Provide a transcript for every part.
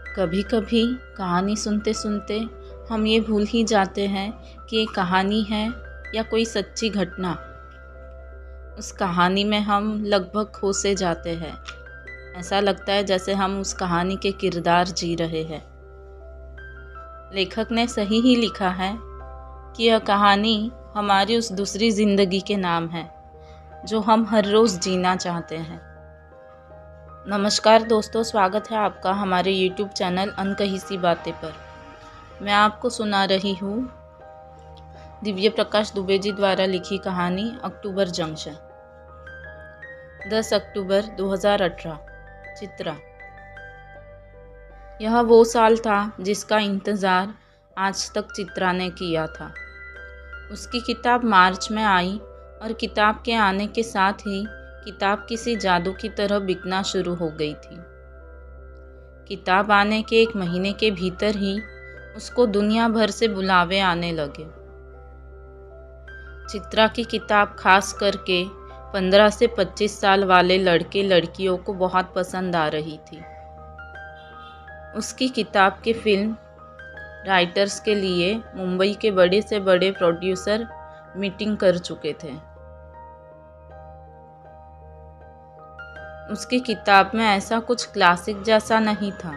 कभी कभी कहानी सुनते सुनते हम ये भूल ही जाते हैं कि ये कहानी है या कोई सच्ची घटना। उस कहानी में हम लगभग खो से जाते हैं। ऐसा लगता है जैसे हम उस कहानी के किरदार जी रहे हैं। लेखक ने सही ही लिखा है कि यह कहानी हमारी उस दूसरी ज़िंदगी के नाम है जो हम हर रोज़ जीना चाहते हैं। नमस्कार दोस्तों, स्वागत है आपका हमारे YouTube चैनल अनकही सी बातें पर। मैं आपको सुना रही हूँ दिव्य प्रकाश दुबे जी द्वारा लिखी कहानी अक्टूबर जंक्शन। 10 अक्टूबर 2018। चित्रा। यह वो साल था जिसका इंतज़ार आज तक चित्रा ने किया था। उसकी किताब मार्च में आई और किताब के आने के साथ ही किताब किसी जादू की तरह बिकना शुरू हो गई थी। किताब आने के 1 महीने के भीतर ही उसको दुनिया भर से बुलावे आने लगे। चित्रा की किताब खास करके 15 से 25 साल वाले लड़के लड़कियों को बहुत पसंद आ रही थी। उसकी किताब के फिल्म राइटर्स के लिए मुंबई के बड़े से बड़े प्रोड्यूसर मीटिंग कर चुके थे। उसकी किताब में ऐसा कुछ क्लासिक जैसा नहीं था।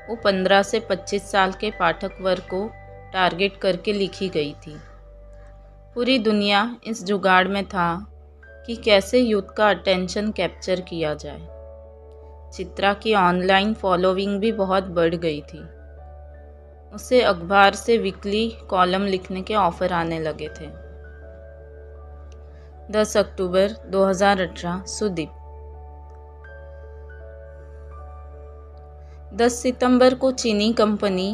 वो 15 से 25 साल के पाठक वर्ग को टारगेट करके लिखी गई थी। पूरी दुनिया इस जुगाड़ में था कि कैसे यूथ का अटेंशन कैप्चर किया जाए। चित्रा की ऑनलाइन फॉलोइंग भी बहुत बढ़ गई थी। उसे अखबार से वीकली कॉलम लिखने के ऑफर आने लगे थे। 10 अक्टूबर 2018। सुदीप। 10 सितंबर को चीनी कंपनी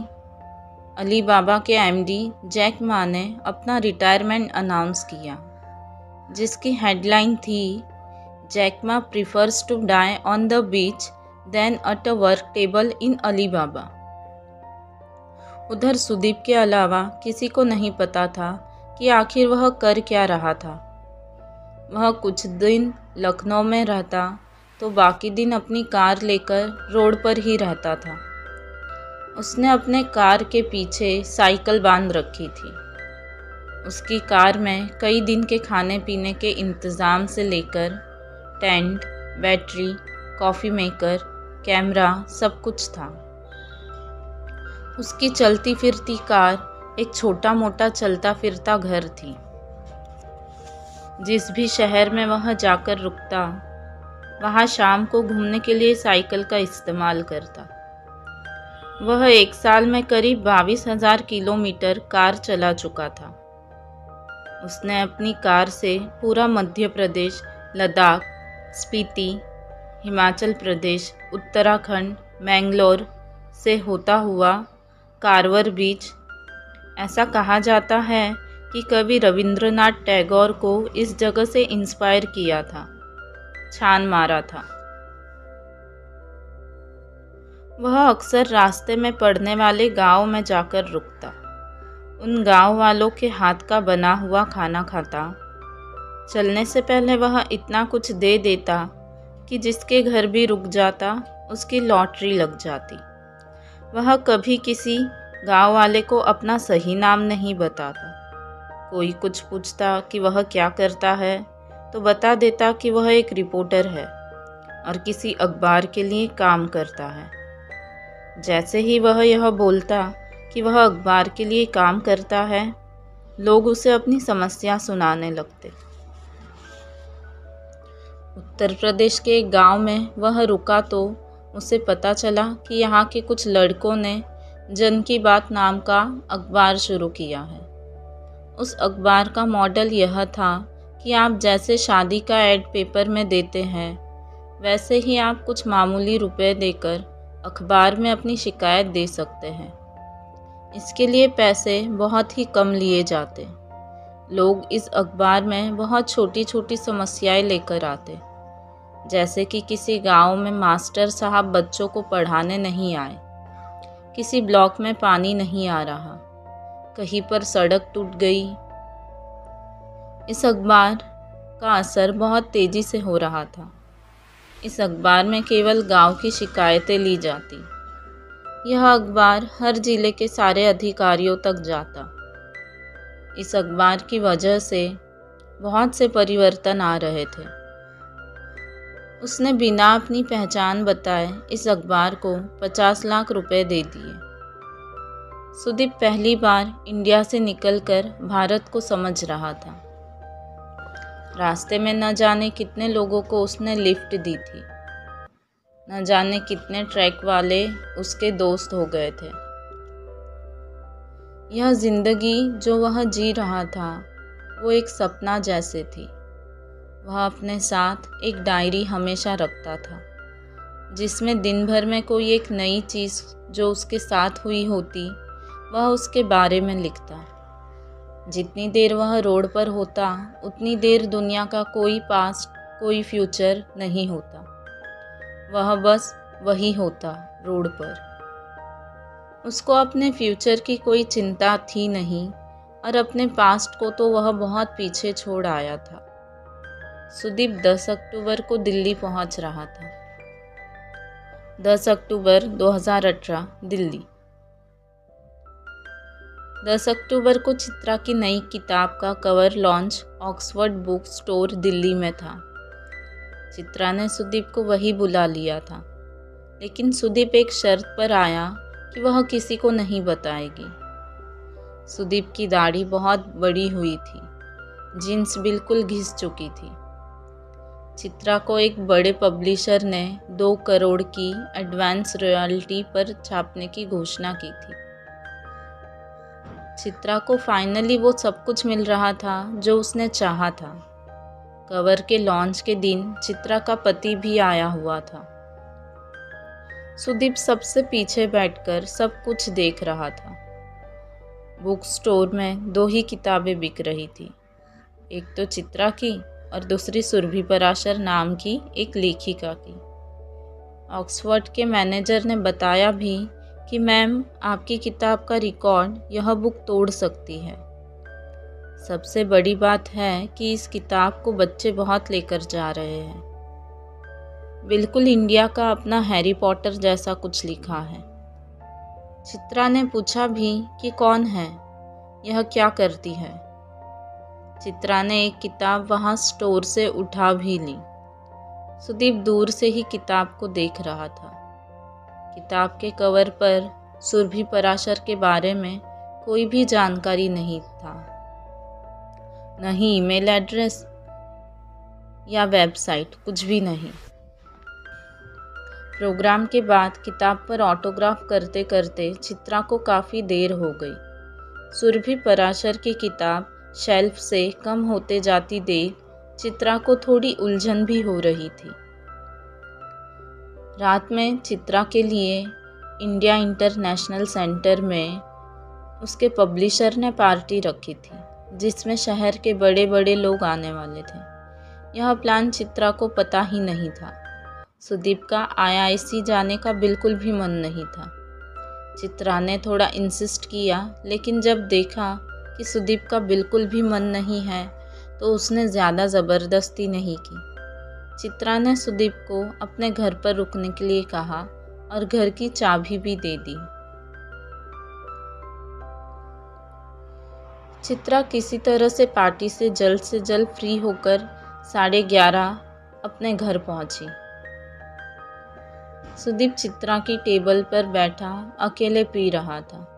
अलीबाबा के एमडी जैक मा ने अपना रिटायरमेंट अनाउंस किया, जिसकी हेडलाइन थी Jack Ma prefers to die on the beach than at a work table in Alibaba. उधर सुदीप के अलावा किसी को नहीं पता था कि आखिर वह कर क्या रहा था। वह कुछ दिन लखनऊ में रहता तो बाकी दिन अपनी कार लेकर रोड पर ही रहता था। उसने अपने कार के पीछे साइकिल बांध रखी थी। उसकी कार में कई दिन के खाने पीने के इंतज़ाम से लेकर tent, battery, coffee maker, camera सब कुछ था। उसकी चलती फिरती कार एक छोटा मोटा चलता फिरता घर थी। जिस भी शहर में वह जाकर रुकता, वहाँ शाम को घूमने के लिए साइकिल का इस्तेमाल करता। वह 1 साल में करीब 22,000 किलोमीटर कार चला चुका था। उसने अपनी कार से पूरा मध्य प्रदेश, लद्दाख, स्पीति, हिमाचल प्रदेश, उत्तराखंड, मैंगलोर से होता हुआ कारवर बीच, ऐसा कहा जाता है कि कवि रविंद्रनाथ टैगोर को इस जगह से इंस्पायर किया था, छान मारा था। वह अक्सर रास्ते में पड़ने वाले गांव में जाकर रुकता। उन गांव वालों के हाथ का बना हुआ खाना खाता। चलने से पहले वह इतना कुछ दे देता कि जिसके घर भी रुक जाता उसकी लॉटरी लग जाती। वह कभी किसी गांव वाले को अपना सही नाम नहीं बताता। कोई कुछ पूछता कि वह क्या करता है तो बता देता कि वह एक रिपोर्टर है और किसी अखबार के लिए काम करता है। जैसे ही वह यह बोलता कि वह अखबार के लिए काम करता है, लोग उसे अपनी समस्या सुनाने लगते। उत्तर प्रदेश के एक गांव में वह रुका तो उसे पता चला कि यहाँ के कुछ लड़कों ने जन की बात नाम का अखबार शुरू किया है। उस अखबार का मॉडल यह था कि आप जैसे शादी का ऐड पेपर में देते हैं, वैसे ही आप कुछ मामूली रुपए देकर अखबार में अपनी शिकायत दे सकते हैं। इसके लिए पैसे बहुत ही कम लिए जाते। लोग इस अखबार में बहुत छोटी छोटी समस्याएं लेकर आते, जैसे कि किसी गांव में मास्टर साहब बच्चों को पढ़ाने नहीं आए, किसी ब्लॉक में पानी नहीं आ रहा, कहीं पर सड़क टूट गई। इस अखबार का असर बहुत तेज़ी से हो रहा था। इस अखबार में केवल गांव की शिकायतें ली जाती। यह अखबार हर जिले के सारे अधिकारियों तक जाता। इस अखबार की वजह से बहुत से परिवर्तन आ रहे थे। उसने बिना अपनी पहचान बताए इस अखबार को 50 लाख रुपए दे दिए। सुदीप पहली बार इंडिया से निकलकर भारत को समझ रहा था। रास्ते में न जाने कितने लोगों को उसने लिफ्ट दी थी, न जाने कितने ट्रैक वाले उसके दोस्त हो गए थे। यह जिंदगी जो वह जी रहा था वो एक सपना जैसे थी। वह अपने साथ एक डायरी हमेशा रखता था, जिसमें दिन भर में कोई एक नई चीज़ जो उसके साथ हुई होती वह उसके बारे में लिखता। जितनी देर वह रोड पर होता उतनी देर दुनिया का कोई पास्ट कोई फ्यूचर नहीं होता। वह बस वही होता रोड पर। उसको अपने फ्यूचर की कोई चिंता थी नहीं और अपने पास्ट को तो वह बहुत पीछे छोड़ आया था। सुदीप 10 अक्टूबर को दिल्ली पहुंच रहा था। 10 अक्टूबर 2018 दिल्ली। 10 अक्टूबर को चित्रा की नई किताब का cover launch Oxford book store Delhi में था। चित्रा ने सुदीप को वही बुला लिया था, लेकिन सुदीप एक शर्त पर आया कि वह किसी को नहीं बताएगी। सुदीप की दाढ़ी बहुत बड़ी हुई थी, जीन्स बिल्कुल घिस चुकी थी। चित्रा को एक बड़े पब्लिशर ने 2 करोड़ की एडवांस रॉयल्टी पर छापने की घोषणा की थी। चित्रा को फाइनली वो सब कुछ मिल रहा था जो उसने चाहा था। कवर के लॉन्च के दिन चित्रा का पति भी आया हुआ था। सुदीप सबसे पीछे बैठकर सब कुछ देख रहा था। बुक स्टोर में 2 ही किताबें बिक रही थी, एक तो चित्रा की और दूसरी सुरभि पराशर नाम की एक लेखिका की। ऑक्सफोर्ड के मैनेजर ने बताया भी कि मैम, आपकी किताब का रिकॉर्ड यह बुक तोड़ सकती है। सबसे बड़ी बात है कि इस किताब को बच्चे बहुत लेकर जा रहे हैं। बिल्कुल इंडिया का अपना हैरी पॉटर जैसा कुछ लिखा है। चित्रा ने पूछा भी कि कौन है, यह क्या करती है। चित्रा ने एक किताब वहाँ स्टोर से उठा भी ली। सुदीप दूर से ही किताब को देख रहा था। किताब के कवर पर सुरभि पराशर के बारे में कोई भी जानकारी नहीं था, नहीं ईमेल एड्रेस या वेबसाइट, कुछ भी नहीं। प्रोग्राम के बाद किताब पर ऑटोग्राफ करते करते चित्रा को काफ़ी देर हो गई। सुरभि पराशर की किताब शेल्फ से कम होते जाती देख चित्रा को थोड़ी उलझन भी हो रही थी। रात में चित्रा के लिए इंडिया इंटरनेशनल सेंटर में उसके पब्लिशर ने पार्टी रखी थी, जिसमें शहर के बड़े बड़े लोग आने वाले थे। यह प्लान चित्रा को पता ही नहीं था। सुदीप का IIC जाने का बिल्कुल भी मन नहीं था। चित्रा ने थोड़ा इंसिस्ट किया, लेकिन जब देखा कि सुदीप का बिल्कुल भी मन नहीं है तो उसने ज़्यादा ज़बरदस्ती नहीं की। चित्रा ने सुदीप को अपने घर पर रुकने के लिए कहा और घर की चाबी भी दे दी। चित्रा किसी तरह से पार्टी से जल्द फ्री होकर 11:30 अपने घर पहुंची। सुदीप चित्रा की टेबल पर बैठा अकेले पी रहा था।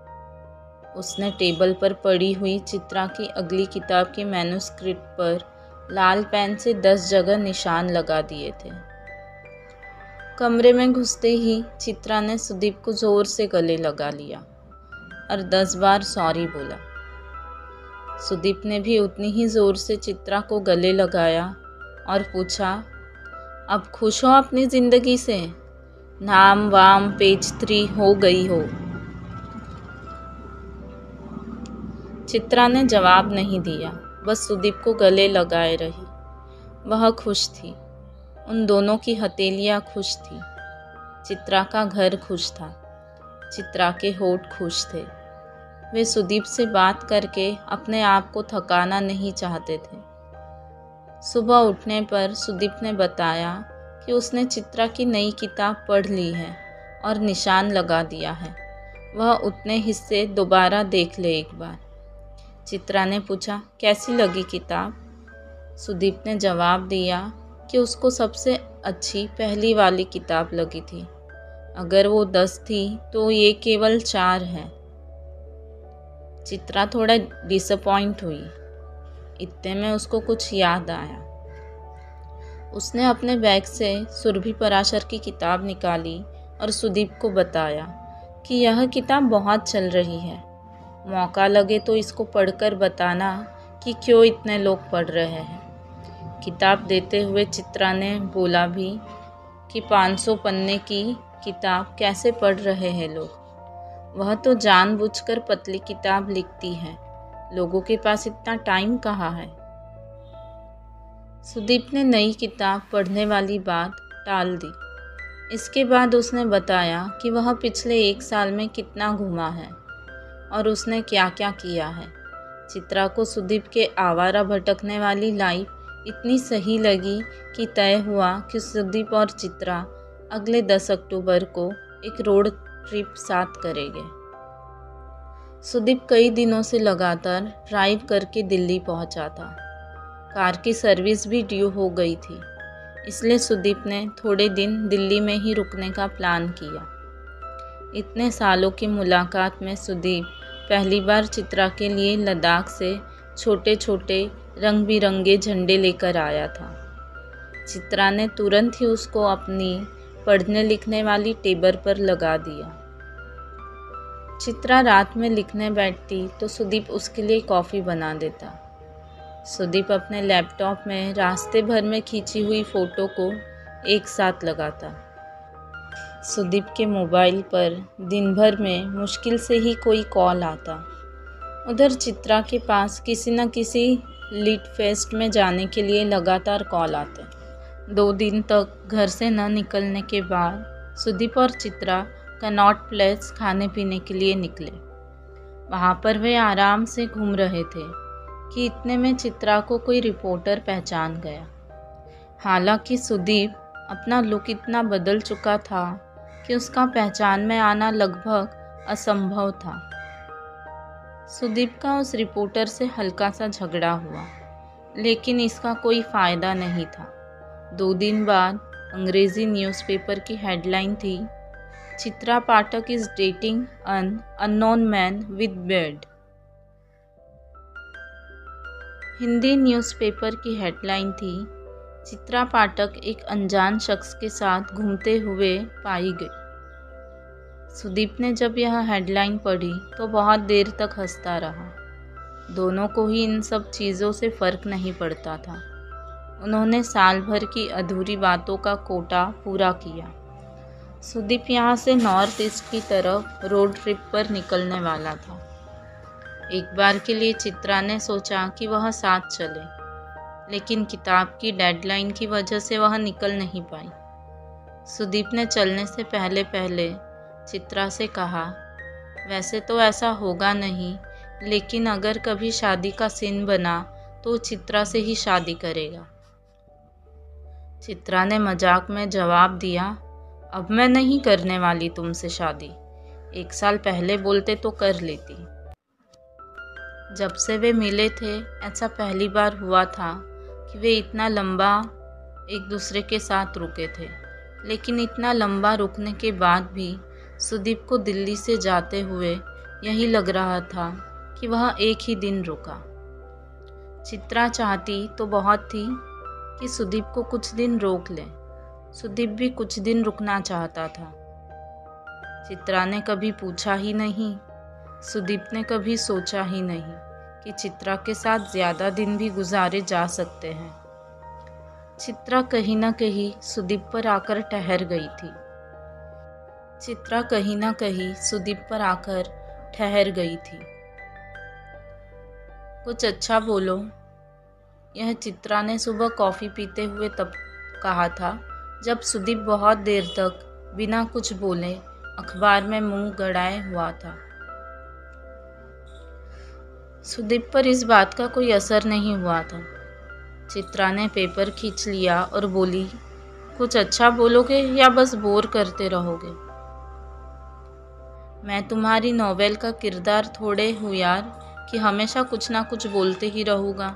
उसने टेबल पर पड़ी हुई चित्रा की अगली किताब के मैन्युस्क्रिप्ट पर लाल पेन से 10 जगह निशान लगा दिए थे। कमरे में घुसते ही चित्रा ने सुदीप को जोर से गले लगा लिया और 10 बार सॉरी बोला। सुदीप ने भी उतनी ही जोर से चित्रा को गले लगाया और पूछा, अब खुश हो अपनी ज़िंदगी से? नाम वाम पेज 3 हो गई हो? चित्रा ने जवाब नहीं दिया, बस सुदीप को गले लगाए रही। वह खुश थी, उन दोनों की हथेलियाँ खुश थी। चित्रा का घर खुश था, चित्रा के होठ खुश थे। वे सुदीप से बात करके अपने आप को थकाना नहीं चाहते थे। सुबह उठने पर सुदीप ने बताया कि उसने चित्रा की नई किताब पढ़ ली है और निशान लगा दिया है। वह उतने हिस्से दोबारा देख ले एक बार। चित्रा ने पूछा, कैसी लगी किताब? सुदीप ने जवाब दिया कि उसको सबसे अच्छी पहली वाली किताब लगी थी। अगर वो 10 थी तो ये केवल 4 है। चित्रा थोड़ा डिसअपॉइंट हुई। इतने में उसको कुछ याद आया। उसने अपने बैग से सुरभि पराशर की किताब निकाली और सुदीप को बताया कि यह किताब बहुत चल रही है। मौका लगे तो इसको पढ़कर बताना कि क्यों इतने लोग पढ़ रहे हैं। किताब देते हुए चित्रा ने बोला भी कि 500 पन्ने की किताब कैसे पढ़ रहे हैं लोग। वह तो जानबूझकर पतली किताब लिखती है। लोगों के पास इतना टाइम कहाँ है। सुदीप ने नई किताब पढ़ने वाली बात टाल दी। इसके बाद उसने बताया कि वह पिछले 1 साल में कितना घूमा है और उसने क्या क्या किया है। चित्रा को सुदीप के आवारा भटकने वाली लाइफ इतनी सही लगी कि तय हुआ कि सुदीप और चित्रा अगले 10 अक्टूबर को एक रोड ट्रिप साथ करेंगे। सुदीप कई दिनों से लगातार ड्राइव करके दिल्ली पहुंचा था। कार की सर्विस भी ड्यू हो गई थी, इसलिए सुदीप ने थोड़े दिन दिल्ली में ही रुकने का प्लान किया। इतने सालों की मुलाकात में सुदीप पहली बार चित्रा के लिए लद्दाख से छोटे छोटे रंग बिरंगे झंडे लेकर आया था। चित्रा ने तुरंत ही उसको अपनी पढ़ने लिखने वाली टेबल पर लगा दिया। चित्रा रात में लिखने बैठती तो सुदीप उसके लिए कॉफ़ी बना देता। सुदीप अपने लैपटॉप में रास्ते भर में खींची हुई फ़ोटो को एक साथ लगाता। सुदीप के मोबाइल पर दिन भर में मुश्किल से ही कोई कॉल आता। उधर चित्रा के पास किसी न किसी लिट फेस्ट में जाने के लिए लगातार कॉल आते। 2 दिन तक घर से न निकलने के बाद सुदीप और चित्रा कनॉट प्लेस खाने पीने के लिए निकले। वहाँ पर वे आराम से घूम रहे थे कि इतने में चित्रा को कोई रिपोर्टर पहचान गया। हालांकि सुदीप अपना लुक इतना बदल चुका था कि उसका पहचान में आना लगभग असंभव था। सुदीप का उस रिपोर्टर से हल्का सा झगड़ा हुआ, लेकिन इसका कोई फ़ायदा नहीं था। 2 दिन बाद अंग्रेज़ी न्यूज़पेपर की हेडलाइन थी, Chitra Pathak is dating an unknown man with beard. Hindi newspaper की हेडलाइन थी, चित्रा पाठक एक अनजान शख्स के साथ घूमते हुए पाई गई। सुदीप ने जब यह हेडलाइन पढ़ी तो बहुत देर तक हंसता रहा। दोनों को ही इन सब चीज़ों से फ़र्क नहीं पड़ता था। उन्होंने साल भर की अधूरी बातों का कोटा पूरा किया। सुदीप यहाँ से नॉर्थ ईस्ट की तरफ रोड ट्रिप पर निकलने वाला था। एक बार के लिए चित्रा ने सोचा कि वह साथ चले, लेकिन किताब की डेडलाइन की वजह से वह निकल नहीं पाई। सुदीप ने चलने से पहले पहले चित्रा से कहा, वैसे तो ऐसा होगा नहीं, लेकिन अगर कभी शादी का सीन बना तो चित्रा से ही शादी करेगा। चित्रा ने मजाक में जवाब दिया, अब मैं नहीं करने वाली तुमसे शादी। 1 साल पहले बोलते तो कर लेती। जब से वे मिले थे ऐसा पहली बार हुआ था कि वे इतना लंबा एक दूसरे के साथ रुके थे। लेकिन इतना लंबा रुकने के बाद भी सुदीप को दिल्ली से जाते हुए यही लग रहा था कि वह एक ही दिन रुका। चित्रा चाहती तो बहुत थी कि सुदीप को कुछ दिन रोक ले। सुदीप भी कुछ दिन रुकना चाहता था। चित्रा ने कभी पूछा ही नहीं, सुदीप ने कभी सोचा ही नहीं कि चित्रा के साथ ज़्यादा दिन भी गुजारे जा सकते हैं। चित्रा कहीं ना कहीं सुदीप पर आकर ठहर गई थी। चित्रा कहीं ना कहीं सुदीप पर आकर ठहर गई थी। कुछ अच्छा बोलो, यह चित्रा ने सुबह कॉफ़ी पीते हुए तब कहा था जब सुदीप बहुत देर तक बिना कुछ बोले अखबार में मुंह गड़ाए हुआ था। सुदीप पर इस बात का कोई असर नहीं हुआ था। चित्रा ने पेपर खींच लिया और बोली, कुछ अच्छा बोलोगे या बस बोर करते रहोगे? मैं तुम्हारी नॉवेल का किरदार थोड़े हूँ यार कि हमेशा कुछ ना कुछ बोलते ही रहूँगा,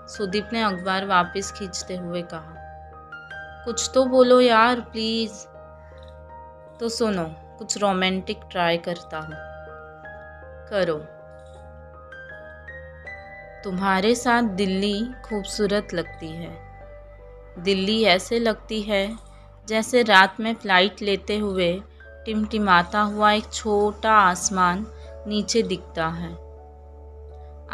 सुदीप ने अखबार वापस खींचते हुए कहा। कुछ तो बोलो यार प्लीज़। तो सुनो, कुछ रोमांटिक ट्राई करता हूँ। करो। तुम्हारे साथ दिल्ली खूबसूरत लगती है। दिल्ली ऐसे लगती है जैसे रात में फ़्लाइट लेते हुए टिमटिमाता हुआ एक छोटा आसमान नीचे दिखता है।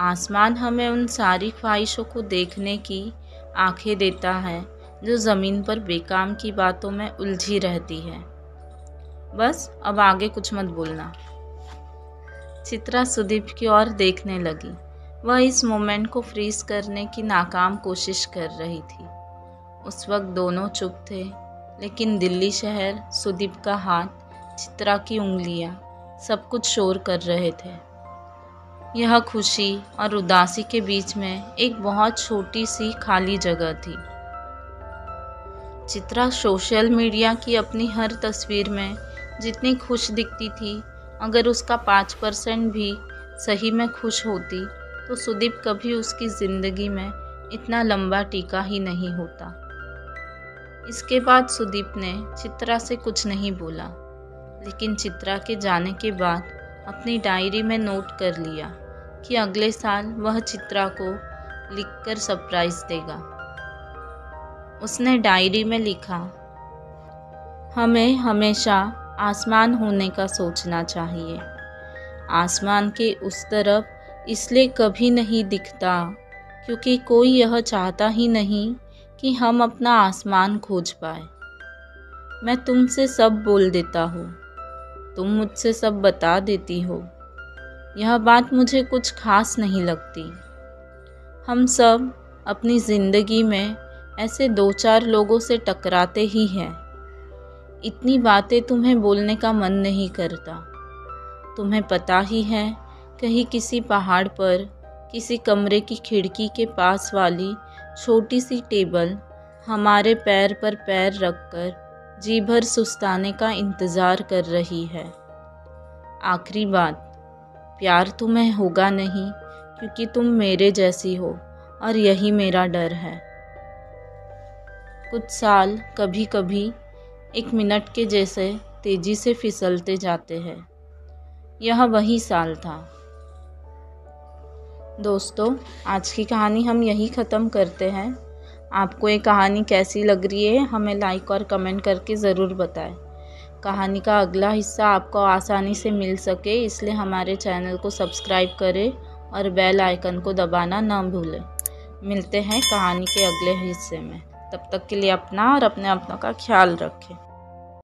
आसमान हमें उन सारी ख्वाहिशों को देखने की आंखें देता है जो ज़मीन पर बेकाम की बातों में उलझी रहती है। बस अब आगे कुछ मत बोलना। चित्रा सुदीप की ओर देखने लगी। वह इस मोमेंट को फ्रीज करने की नाकाम कोशिश कर रही थी। उस वक्त दोनों चुप थे, लेकिन दिल्ली शहर, सुदीप का हाथ, चित्रा की उंगलियां, सब कुछ शोर कर रहे थे। यह खुशी और उदासी के बीच में एक बहुत छोटी सी खाली जगह थी। चित्रा सोशल मीडिया की अपनी हर तस्वीर में जितनी खुश दिखती थी, अगर उसका 5% भी सही में खुश होती तो सुदीप कभी उसकी ज़िंदगी में इतना लंबा टीका ही नहीं होता। इसके बाद सुदीप ने चित्रा से कुछ नहीं बोला, लेकिन चित्रा के जाने के बाद अपनी डायरी में नोट कर लिया कि अगले साल वह चित्रा को लिखकर सरप्राइज देगा। उसने डायरी में लिखा, हमें हमेशा आसमान होने का सोचना चाहिए। आसमान के उस तरफ इसलिए कभी नहीं दिखता क्योंकि कोई यह चाहता ही नहीं कि हम अपना आसमान खोज पाए। मैं तुमसे सब बोल देता हूँ, तुम मुझसे सब बता देती हो। यह बात मुझे कुछ खास नहीं लगती। हम सब अपनी ज़िंदगी में ऐसे 2-4 लोगों से टकराते ही हैं। इतनी बातें तुम्हें बोलने का मन नहीं करता। तुम्हें पता ही है, कहीं किसी पहाड़ पर किसी कमरे की खिड़की के पास वाली छोटी सी टेबल हमारे पैर पर पैर रखकर जी भर सुस्ताने का इंतज़ार कर रही है। आखिरी बात, प्यार तुम्हें होगा नहीं क्योंकि तुम मेरे जैसी हो और यही मेरा डर है। कुछ साल कभी कभी 1 मिनट के जैसे तेज़ी से फिसलते जाते हैं। यह वही साल था। दोस्तों, आज की कहानी हम यही ख़त्म करते हैं। आपको ये कहानी कैसी लग रही है हमें लाइक और कमेंट करके ज़रूर बताएं। कहानी का अगला हिस्सा आपको आसानी से मिल सके इसलिए हमारे चैनल को सब्सक्राइब करें और बेल आइकन को दबाना ना भूलें। मिलते हैं कहानी के अगले हिस्से में। तब तक के लिए अपना और अपने अपनों का ख्याल रखें।